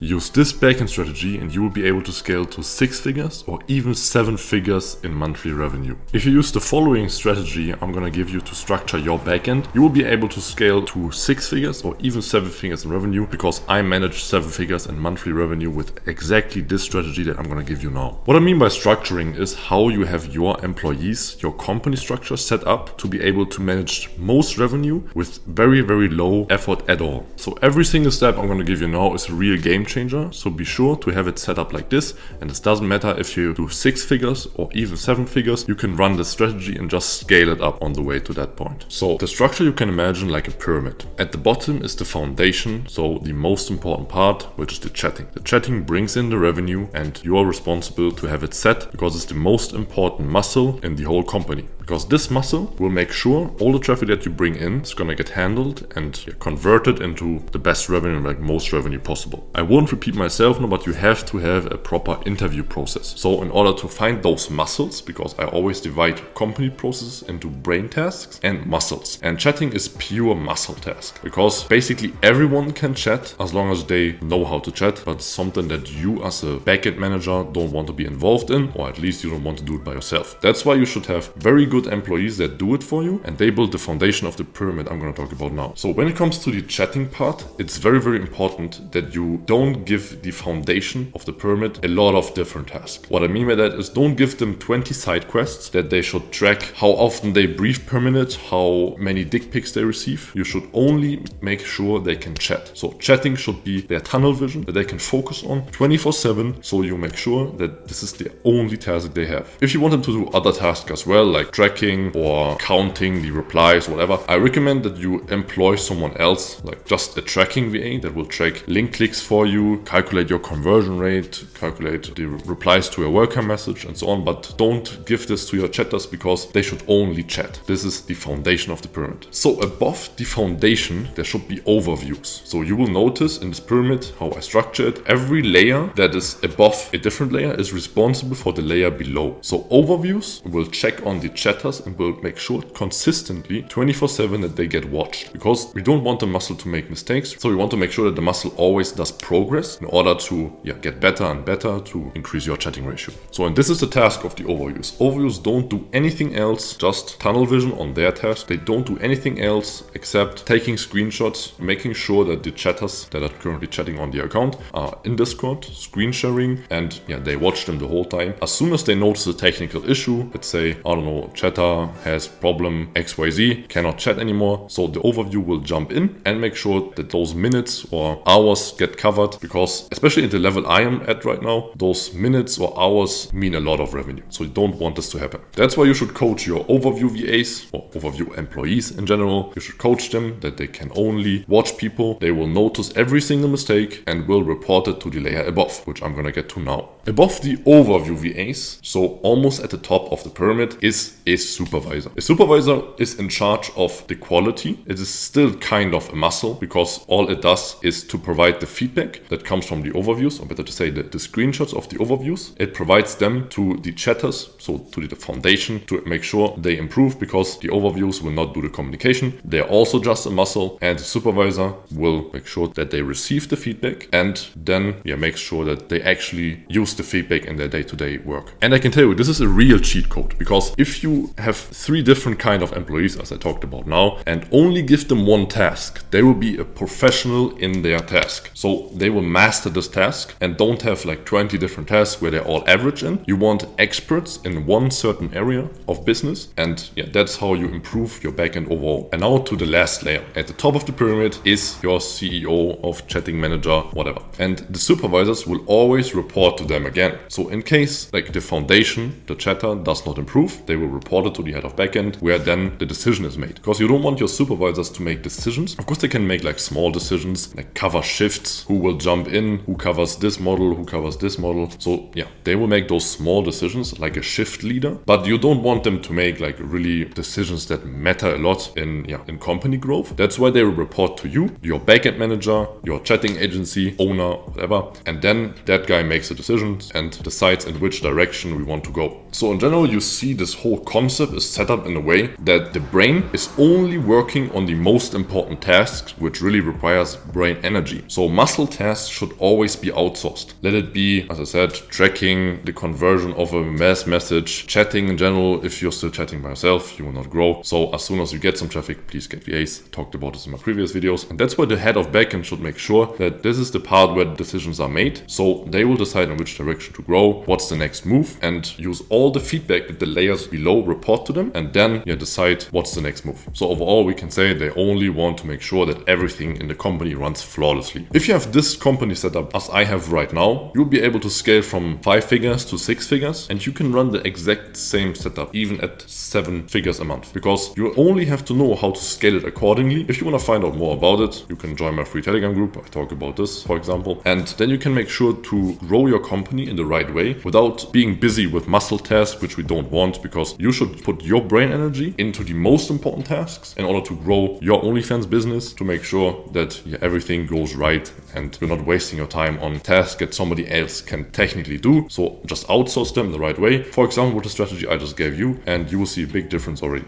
Use this backend strategy and you will be able to scale to 6 figures or even 7 figures in monthly revenue. If you use the following strategy I'm going to give you to structure your backend, you will be able to scale to 6 figures or even 7 figures in revenue, because I manage 7 figures in monthly revenue with exactly this strategy that I'm going to give you now. What I mean by structuring is how you have your employees, your company structure set up to be able to manage most revenue with very, very low effort at all. So every single step I'm going to give you now is a real game changer, so be sure to have it set up like this. And it doesn't matter if you do 6 figures or even 7 figures, you can run this strategy and just scale it up on the way to that point. So the structure you can imagine like a pyramid. At the bottom is the foundation, so the most important part, which is the chatting. The chatting brings in the revenue and you are responsible to have it set, because it's the most important muscle in the whole company. Because this muscle will make sure all the traffic that you bring in is going to get handled and converted into the best revenue, like most revenue possible. I won't repeat myself now, but you have to have a proper interview process. So in order to find those muscles, because I always divide company processes into brain tasks and muscles. And chatting is pure muscle task, because basically everyone can chat as long as they know how to chat, but it's something that you as a backend manager don't want to be involved in, or at least you don't want to do it by yourself. That's why you should have very good employees that do it for you, and they build the foundation of the pyramid I'm going to talk about now. So when it comes to the chatting part, it's very, very important that you don't give the foundation of the pyramid a lot of different tasks. What I mean by that is, don't give them 20 side quests that they should track how often they breathe per minute, how many dick pics they receive. You should only make sure they can chat. So chatting should be their tunnel vision that they can focus on 24/7, so you make sure that this is the only task they have. If you want them to do other tasks as well, like tracking or counting the replies, whatever, I recommend that you employ someone else, like just a tracking VA that will track link clicks for you, calculate your conversion rate, calculate the replies to a welcome message and so on. But don't give this to your chatters, because they should only chat. This is the foundation of the pyramid. So above the foundation, there should be overviews. So you will notice in this pyramid how I structure it. Every layer that is above a different layer is responsible for the layer below. So overviews will check on the chatters and will make sure consistently 24/7 that they get watched, because we don't want the muscle to make mistakes. So we want to make sure that the muscle always does progress in order to get better and better to increase your chatting ratio. So, and this is the task of the overviews. Overviews don't do anything else, just tunnel vision on their task. They don't do anything else except taking screenshots, making sure that the chatters that are currently chatting on the account are in Discord, screen sharing, and they watch them the whole time. As soon as they notice a technical issue, let's say, I don't know, chatter has problem XYZ, cannot chat anymore, so the overview will jump in and make sure that those minutes or hours get covered, because especially at the level I am at right now, those minutes or hours mean a lot of revenue. So you don't want this to happen. That's why you should coach your overview VAs or overview employees in general. You should coach them that they can only watch people. They will notice every single mistake and will report it to the layer above, which I'm gonna get to now. Above the overview VAs, so almost at the top of the pyramid, is a supervisor. A supervisor is in charge of the quality. It is still kind of a muscle, because all it does is to provide the feedback that comes from the overviews, or better to say the screenshots of the overviews. It provides them to the chatters, so to the foundation, to make sure they improve, because the overviews will not do the communication. They're also just a muscle, and the supervisor will make sure that they receive the feedback and then make sure that they actually use the feedback in their day-to-day work. And I can tell you, this is a real cheat code, because if you have 3 different kind of employees, as I talked about now, and only give them one task, they will be a professional in their task. So they will master this task and don't have like 20 different tasks where they're all average in. You want experts in one certain area of business, and that's how you improve your backend overall. And now to the last layer. At the top of the pyramid is your CEO of chatting manager, whatever. And the supervisors will always report to them again. So in case like the foundation, the chatter does not improve, they will report it to the head of backend, where then the decision is made. Because you don't want your supervisors to make decisions. Of course, they can make like small decisions, like cover shifts, who will jump in, who covers this model, who covers this model. So they will make those small decisions like a shift leader, but you don't want them to make like really decisions that matter a lot in company growth. That's why they will report to you, your backend manager, your chatting agency, owner, whatever. And then that guy makes the decisions and decides in which direction we want to go. So in general, you see this whole concept is set up in a way that the brain is only working on the most important tasks, which really requires brain energy. So muscle tasks should always be outsourced. Let it be, as I said, tracking the conversion of a mass message, chatting in general. If you're still chatting by yourself, you will not grow. So as soon as you get some traffic, please get VAs. Talked about this in my previous videos. And that's why the head of backend should make sure that this is the part where decisions are made. So they will decide in which direction to grow, what's the next move, and use all the feedback that the layers below report to them, and then decide what's the next move. So overall, we can say they only want to make sure that everything in the company runs flawlessly. If you have this company set up as I have right now, you'll be able to scale from 5 figures to 6 figures, and you can run the exact same setup even at 7 figures a month, because you only have to know how to scale it accordingly. If you want to find out more about it, you can join my free Telegram group. I talk about this, for example, and then you can make sure to grow your company in the right way without being busy with muscle tasks, which we don't want, because you should put your brain energy into the most important tasks in order to grow your OnlyFans business, to make sure that everything goes right and you're not wasting your time on tasks that somebody else can technically do. So just outsource them the right way, for example with the strategy I just gave you, and you will see a big difference already.